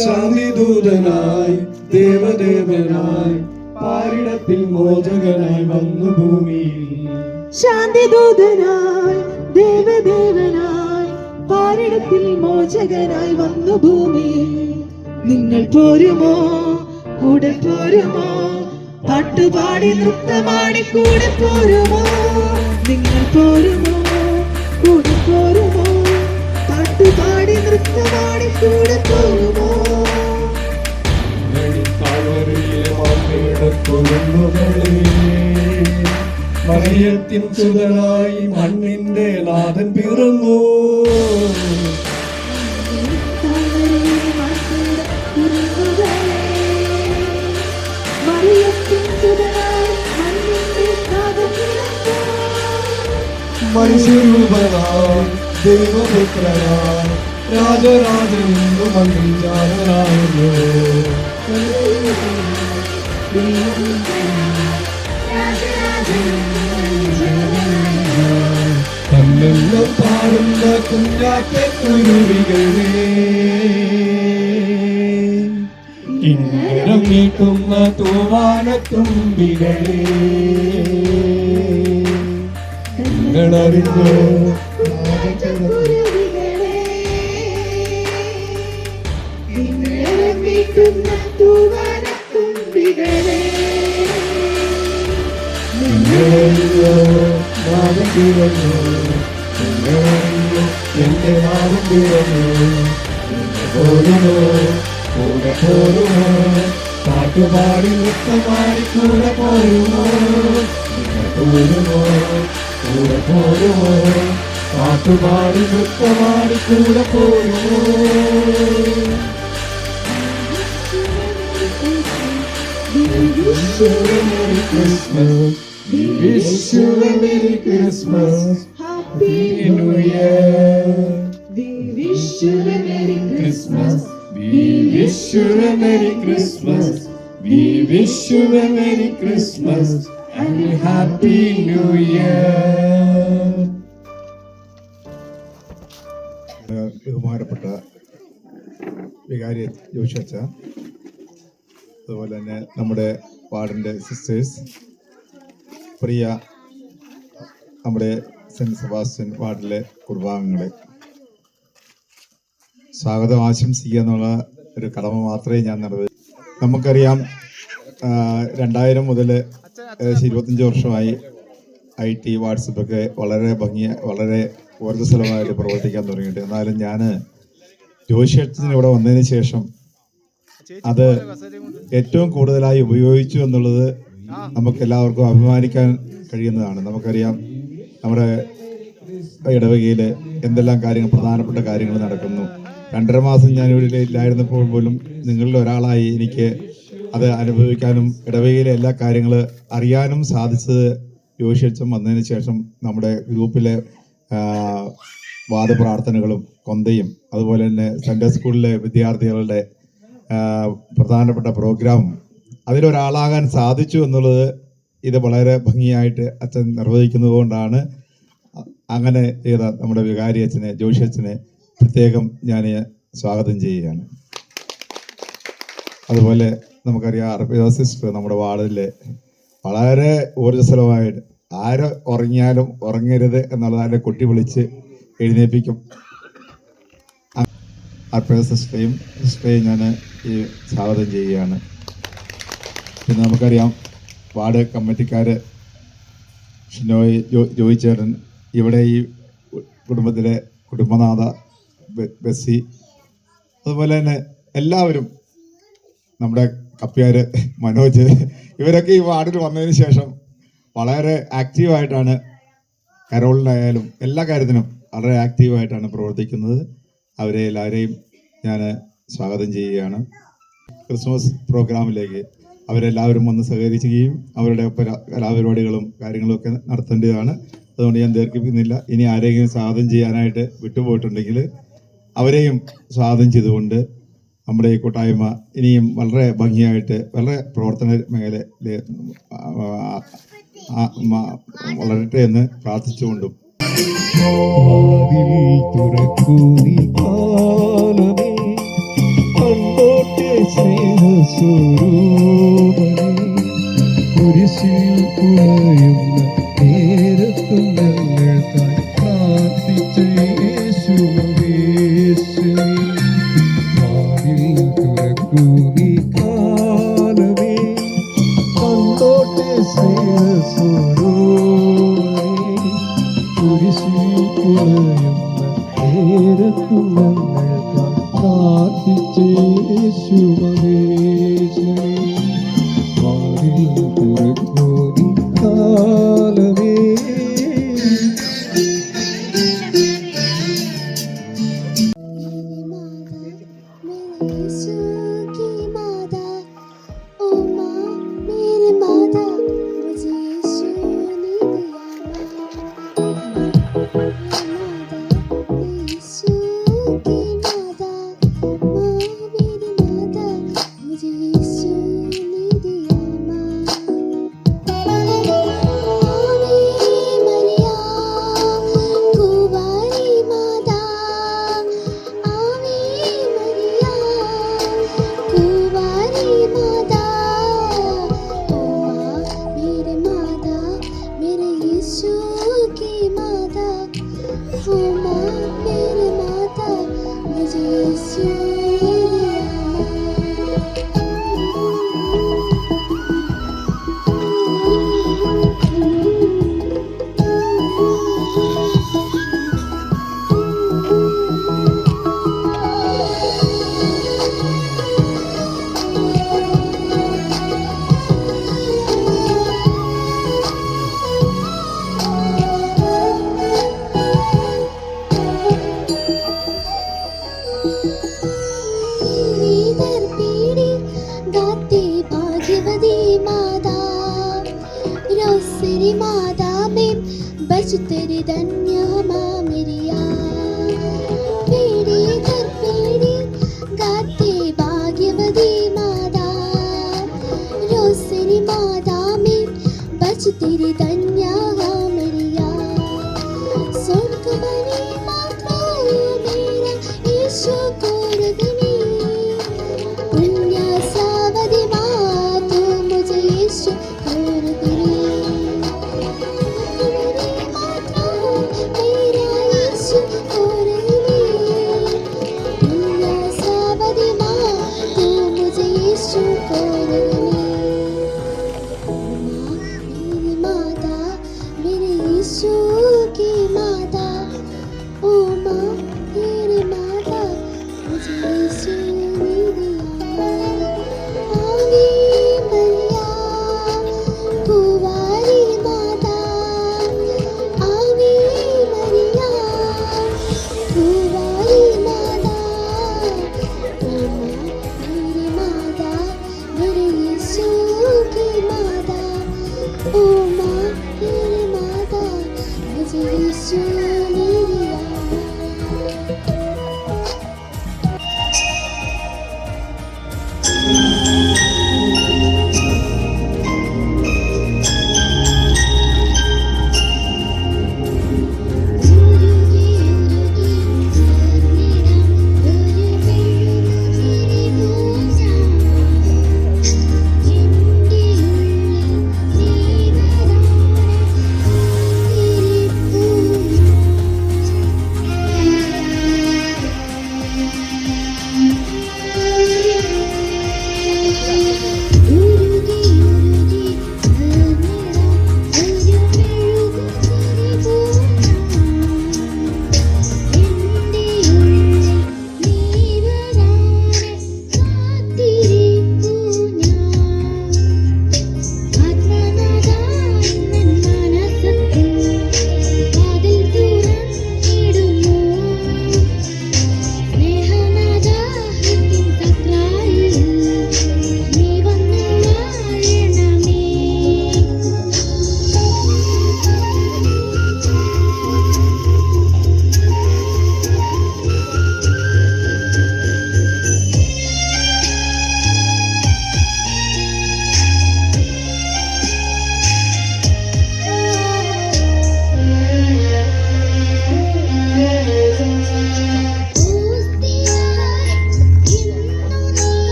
ശാന്തിദൂതനായി ദേവദേവനായി പാരിടത്തിൽ മോചകനായി വന്നു ഭൂമിയിൽ. ശാന്തിദൂതനായി ദേവദേവനായി പാരിടത്തിൽ മോചകനായി വന്നു ഭൂമിയിൽ. നിങ്ങൾ പോരുമോ, കൂടെ പോരുമോ, പാട്ടുപാടി നൃത്തമാടി കൂടെ പോരുമോ? നിങ്ങൾ പോരുമോ, കൂടെ പോരുമോ, പാട്ടുപാടി നൃത്തമാടി കൂടെ പോരുമോ? മറിയത്തിൻ സുതനായി മണ്ണിന്റെ നാഥൻ പിറന്നു. മനുഷ്യരൂപനായി ദൈവപുത്രനായി രാജരാജനെന്നു മന്ത്രിജാതനായിരുന്നു. കണ്ണെല്ലാം പാടുന്ന കുഞ്ഞാറ്റെ കുരുവികളേ, കിന്നരം നീട്ടുന്ന തൂവാനത്തുമ്പികളേ, നിങ്ങളറിഞ്ഞോ നാദം പിറന്നു, എന്റെ നാദം പിറന്നു. പോരുമോ, കൂടെ പോരുമോ, പാട്ടുപാടി നൃത്തമാടി കൂടെ പോരുമോ? പോരുമോ, കൂടെ പോരുമോ, പാട്ടുപാടി നൃത്തമാടി കൂടെ പോരുമോ? Merry Christmas, we wish you a Merry Christmas, Happy New Year. We wish you a Merry Christmas, we wish you a Merry Christmas, we wish you a Merry Christmas and Happy New Year. ബഹുമാനപ്പെട്ട വികാരി ജോഷച്ച, അതുപോലെ തന്നെ നമ്മുടെ വാർഡിൻ്റെ sisters, പ്രിയ നമ്മുടെ cent Sebastian വാർഡിലെ കുടുംബാംഗങ്ങളെ, സ്വാഗതം ആശംസിക്കുക എന്നുള്ള ഒരു കടമ മാത്രമേ ഞാൻ നിർവഹിച്ചു. നമുക്കറിയാം 2000 മുതൽ 25 വർഷമായി IT വാട്സപ്പൊക്കെ വളരെ വളരെ ഊർജ്ജസ്വലമായിട്ട് പ്രവർത്തിക്കാൻ തുടങ്ങിയിട്ട്. എന്നാലും ഞാൻ ജോഷിയച്ചന് ഇവിടെ വന്നതിന് ശേഷം അത് ഏറ്റവും കൂടുതലായി ഉപയോഗിച്ചു എന്നുള്ളത് നമുക്ക് എല്ലാവർക്കും അഭിമാനിക്കാൻ കഴിയുന്നതാണ്. നമുക്കറിയാം നമ്മുടെ ഇടവകയിൽ എന്തെല്ലാം കാര്യങ്ങൾ, പ്രധാനപ്പെട്ട കാര്യങ്ങൾ നടക്കുന്നു. 2.5 മാസം ഞാൻ ഇവിടെ ഇല്ലായിരുന്നപ്പോൾ പോലും നിങ്ങളിൽ ഒരാളായി എനിക്ക് അത് അനുഭവിക്കാനും ഇടവകയിലെ എല്ലാ കാര്യങ്ങൾ അറിയാനും സാധിച്ചത് ജോഷിയച്ചൻ വന്നതിന് ശേഷം നമ്മുടെ ഗ്രൂപ്പിലെ വാദപ്രാർത്ഥനകളും കൊന്തയും അതുപോലെ തന്നെ സൺഡേ സ്കൂളിലെ വിദ്യാർത്ഥികളുടെ പ്രധാനപ്പെട്ട പ്രോഗ്രാമും അതിലൊരാളാകാൻ സാധിച്ചു എന്നുള്ളത് ഇത് വളരെ ഭംഗിയായിട്ട് അച്ഛൻ നിർവഹിക്കുന്നത് കൊണ്ടാണ്. അങ്ങനെ ചെയ്ത നമ്മുടെ വികാരി അച്ഛനെ, ജോഷി അച്ഛനെ പ്രത്യേകം ഞാൻ സ്വാഗതം ചെയ്യുകയാണ്. അതുപോലെ നമുക്കറിയാം അർപ്പിത സിസ്റ്റർ നമ്മുടെ വാർഡിലെ വളരെ ഊർജ്ജസ്വലമായിട്ട് ആര് ഉറങ്ങിയാലും ഉറങ്ങരുത് എന്നുള്ളതിനെ കുട്ടി വിളിച്ച് എഴുന്നേൽപ്പിക്കും. അർപ്പിത സിസ്റ്ററെയും ഞാൻ ഈ സ്വാഗതം ചെയ്യുകയാണ്. പിന്നെ നമുക്കറിയാം വാർഡ് കമ്മിറ്റിക്കാർ ഷിനോയ്, ജോയിച്ചേട്ടൻ, ഇവിടെ ഈ കുടുംബത്തിലെ കുടുംബനാഥ ബസ്സി, അതുപോലെ തന്നെ എല്ലാവരും, നമ്മുടെ കപ്പ്യാർ മനോജ്, ഇവരൊക്കെ ഈ വാർഡിൽ വന്നതിന് ശേഷം വളരെ ആക്റ്റീവായിട്ടാണ്, കരോളിനായാലും എല്ലാ കാര്യത്തിനും വളരെ ആക്റ്റീവായിട്ടാണ് പ്രവർത്തിക്കുന്നത്. അവരെ എല്ലാവരെയും ഞാൻ സ്വാഗതം ചെയ്യുകയാണ്. ക്രിസ്മസ് പ്രോഗ്രാമിലേക്ക് അവരെല്ലാവരും വന്ന് സഹകരിക്കുകയും അവരുടെ കലാപരിപാടികളും കാര്യങ്ങളുമൊക്കെ നടത്തേണ്ടതാണ്. അതുകൊണ്ട് ഞാൻ ദീർഘിപ്പിക്കുന്നില്ല. ഇനി ആരെങ്കിലും സ്വാഗതം ചെയ്യാനായിട്ട് വിട്ടുപോയിട്ടുണ്ടെങ്കിൽ അവരെയും സ്വാഗതം ചെയ്തുകൊണ്ട് നമ്മുടെ ഈ കൂട്ടായ്മ ഇനിയും വളരെ ഭംഗിയായിട്ട് വളരെ പ്രവർത്തന മേഖലയിൽ വളരട്ടെ എന്ന് പ്രാർത്ഥിച്ചുകൊണ്ടും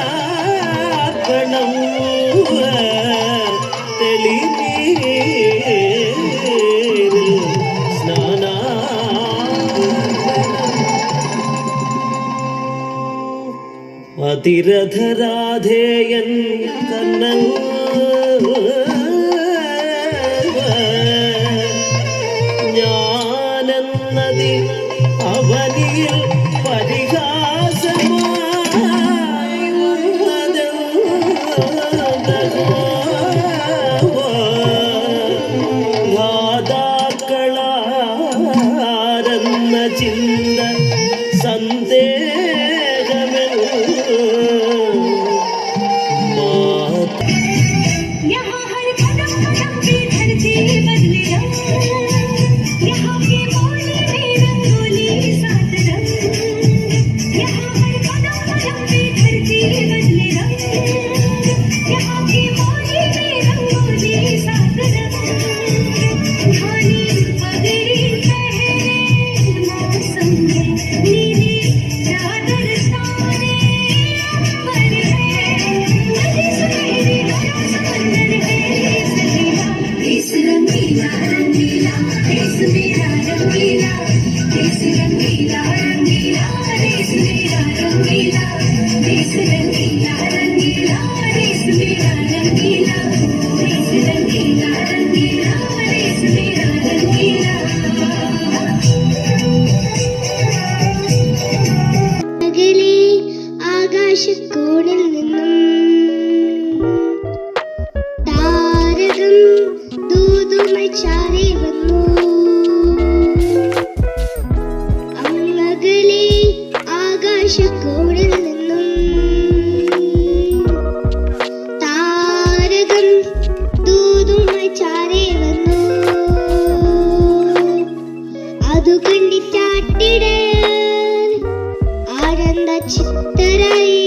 സ്നാനാർപ്പണം തെളിനീരിൽ അതിരഥരാധേയൻ കണ്ണൻ ഞാനെന്നതി അവനിൽ പരിഹാസമായി ഘാതാക്കളാരെന്ന ചിന്ത സന്ദേഹമേ यहाँ हर कदम कदम की धरती बदले रंग, यहाँ की बोली में रंगोली सात रंग। यहाँ हर कदम कदम की धरती बदले रंग, यहाँ की बोली में रंगोली सात रंग। धानी पगड़ी पहने मौसम है नीली चादर तारे पर है, नदी सुनहरी दोनों समंदर है सजीवा। देश रंगीला रंगीला देश मेरा रंगीला, देश रंगीला रंगीला देश मेरा रंगीला, देश रंगीला रंगीला देश मेरा रंगीला, देश रंगीला रंगीला देश मेरा रंगीला। അകലെ ആകാശക്കോണിൽ നിന്നും താരകം ദൂതുമായി ചാരി വന്നു. അങ്ങകലെ ആകാശക്കോണിൽ നിന്നും താരകം ദൂതുമായി ചാരി വന്നു. അതു കണ്ടിട്ടാട്ടിടയർ ആനന്ദ ചിത്തരായി,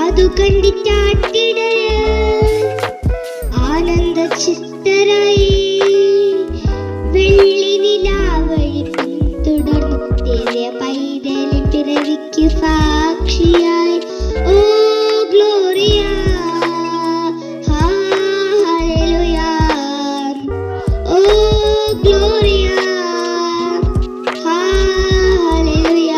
അതു കണ്ടിട്ടാട്ടിടയർ ആനന്ദ ചിത്തരായി. വെള്ളി നിലാവഴി പിന്തുടർന്നു ദിവ്യ പൈതലിൻ പിറവിക്ക് സാക്ഷിയായി. ഓ ഗ്ലോറിയ ഹല്ലേലൂയ, ഓ ഗ്ലോറിയ ഹല്ലേലൂയ.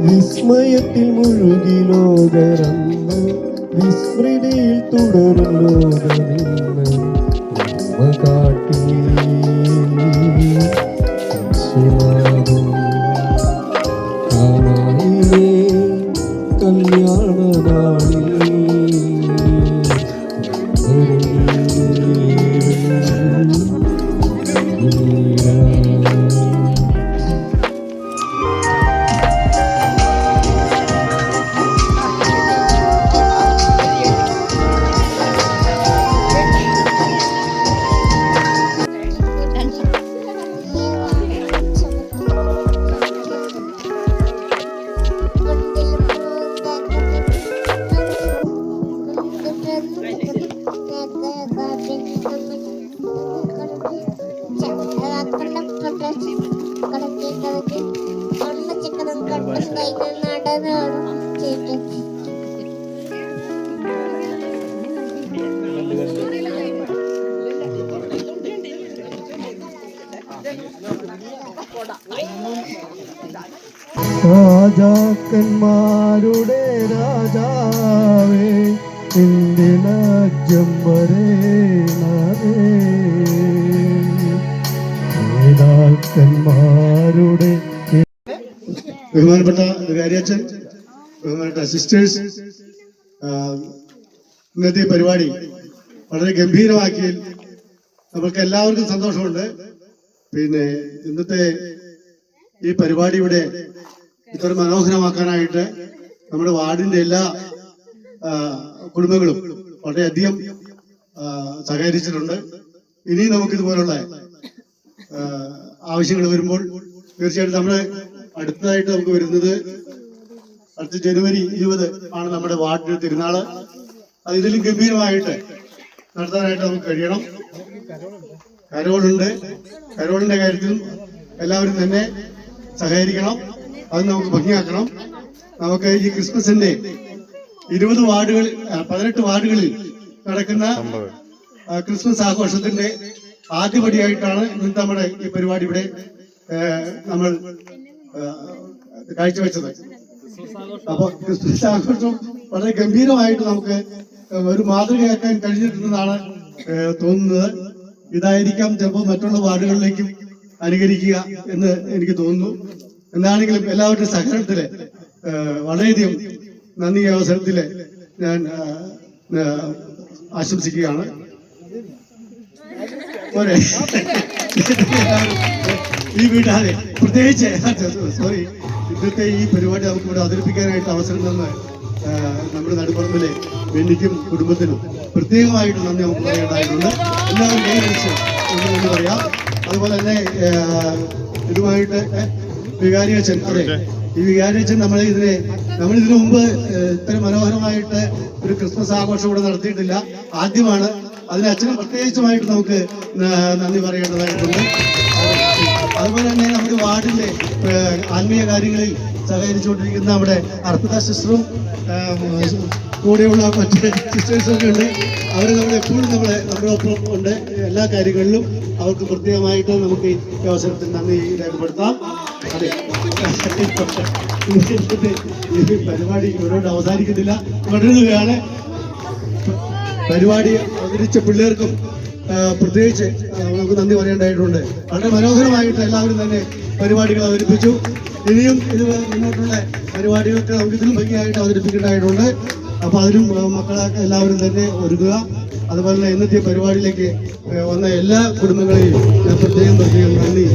വിസ്മയത്തിൽ മുഴുകി ലോകരന്ന് വിസ്മൃതിയിൽ തുടരും ലോകമിന്ന് നന്മ കാട്ടി വിശ്വനാഥം കാണായിലേ കല്യാണ നാളിൽ രാജാക്കന്മാരുടെ രാജാവേ നിന്റെ രാജ്യം വരേണമേ. നേതാക്കന്മാരുടെ ബഹുമാനപ്പെട്ട വികാരിയച്ഛൻ, ബഹുമാനപ്പെട്ട സിസ്റ്റേഴ്സ്, ഇന്നത്തെ പരിപാടി വളരെ ഗംഭീരമാക്കിയതിൽ നമുക്ക് എല്ലാവർക്കും സന്തോഷമുണ്ട്. പിന്നെ ഇന്നത്തെ ഈ പരിപാടി ഇവിടെ ഇത്ര മനോഹരമാക്കാനായിട്ട് നമ്മുടെ വാർഡിന്റെ എല്ലാ കുടുംബങ്ങളും വളരെയധികം സഹകരിച്ചിട്ടുണ്ട്. ഇനി നമുക്ക് ഇതുപോലുള്ള ആവശ്യങ്ങൾ വരുമ്പോൾ തീർച്ചയായിട്ടും നമ്മുടെ അടുത്തതായിട്ട് നമുക്ക് വരുന്നത് അടുത്ത ജനുവരി 20 ആണ് നമ്മുടെ വാർഡിൽ തിരുനാള്. അത് ഇതിലും ഗംഭീരമായിട്ട് നടത്താനായിട്ട് നമുക്ക് കഴിയണം. കരോളുണ്ട്, കരോളിന്റെ കാര്യത്തിലും എല്ലാവരും തന്നെ സഹകരിക്കണം. അത് നമുക്ക് ഭംഗിയാക്കണം. നമുക്ക് ഈ ക്രിസ്മസിന്റെ 18 വാർഡുകളിൽ നടക്കുന്ന ക്രിസ്മസ് ആഘോഷത്തിന്റെ ആദ്യപടിയായിട്ടാണ് ഇന്നത്തെ നമ്മുടെ ഈ പരിപാടി ഇവിടെ നമ്മൾ കാഴ്ചവെച്ചത്. അപ്പൊ ക്രിസ്മസ് ആഘോഷം വളരെ ഗംഭീരമായിട്ട് നമുക്ക് ഒരു മാതൃകയാക്കാൻ കഴിഞ്ഞിട്ടുണ്ടെന്നാണ് തോന്നുന്നത്. ഇതായിരിക്കാം ചിലപ്പോൾ മറ്റുള്ള വാർഡുകളിലേക്കും അനുകരിക്കുക എന്ന് എനിക്ക് തോന്നുന്നു. എന്താണെങ്കിലും എല്ലാവരുടെയും സഹകരണത്തില് വളരെയധികം നന്ദി അവസരത്തില് ഞാൻ ആശംസിക്കുകയാണ്. പോരെ ഈ വീട്ടാതെ പ്രത്യേകിച്ച് സോറി ഇന്നത്തെ ഈ പരിപാടി നമുക്ക് ഇവിടെ അവതരിപ്പിക്കാനായിട്ട് അവസരം തന്ന നമ്മുടെ നടുപ്പറമ്പിലെ ബെന്നിക്കും കുടുംബത്തിനും പ്രത്യേകമായിട്ട് നന്ദി നമുക്ക് പറയേണ്ടതായിട്ടുണ്ട്. എല്ലാവരും കൈയടിച്ച് നന്ദി പറയാം. അതുപോലെ തന്നെ ഇതുമായിട്ട് വികാരിയച്ഛൻ, അതെ ഈ വികാരിയച്ഛൻ നമ്മളിതിനു മുമ്പ് ഇത്ര മനോഹരമായിട്ട് ഒരു ക്രിസ്മസ് ആഘോഷം ഇവിടെ നടത്തിയിട്ടില്ല, ആദ്യമാണ്. അതിന് അച്ഛനും പ്രത്യേകിച്ചുമായിട്ട് നമുക്ക് നന്ദി പറയേണ്ടതായിട്ടുണ്ട്. അതുപോലെ തന്നെ നമ്മുടെ വാർഡിന്റെ ആത്മീയ കാര്യങ്ങളിൽ സഹകരിച്ചുകൊണ്ടിരിക്കുന്ന നമ്മുടെ അർപ്പിത സിസ്റ്ററും കൂടെയുള്ള മറ്റ് സിസ്റ്റേഴ്സൊക്കെ ഉണ്ട്. അവർ എപ്പോഴും നമ്മുടെ ഒപ്പം ഉണ്ട് എല്ലാ കാര്യങ്ങളിലും. അവർക്ക് പ്രത്യേകമായിട്ട് നമുക്ക് ഈ അവസരത്തിൽ നന്ദി രേഖപ്പെടുത്താം. അതെ, ഈ പരിപാടി ഇവരോട് അവസാനിക്കുന്നില്ല, തുടരുകയാണ്. പരിപാടി അവതരിച്ച പിള്ളേർക്കും പ്രത്യേകിച്ച് നമുക്ക് നന്ദി പറയേണ്ടതായിട്ടുണ്ട്. വളരെ മനോഹരമായിട്ട് എല്ലാവരും തന്നെ പരിപാടികൾ അവതരിപ്പിച്ചു. ഇനിയും ഇത് മുന്നോട്ടുള്ള പരിപാടികൾക്ക് നമുക്ക് ഇതിലും ഭംഗിയായിട്ട് അവതരിപ്പിക്കേണ്ടതായിട്ടുണ്ട്. അപ്പൊ അതിനും മക്കളെ എല്ലാവരും തന്നെ ഒരുങ്ങുക. അതുപോലെ തന്നെ ഇന്നത്തെ പരിപാടിയിലേക്ക് വന്ന എല്ലാ കുടുംബങ്ങളെയും ഞാൻ പ്രത്യേകം നന്ദി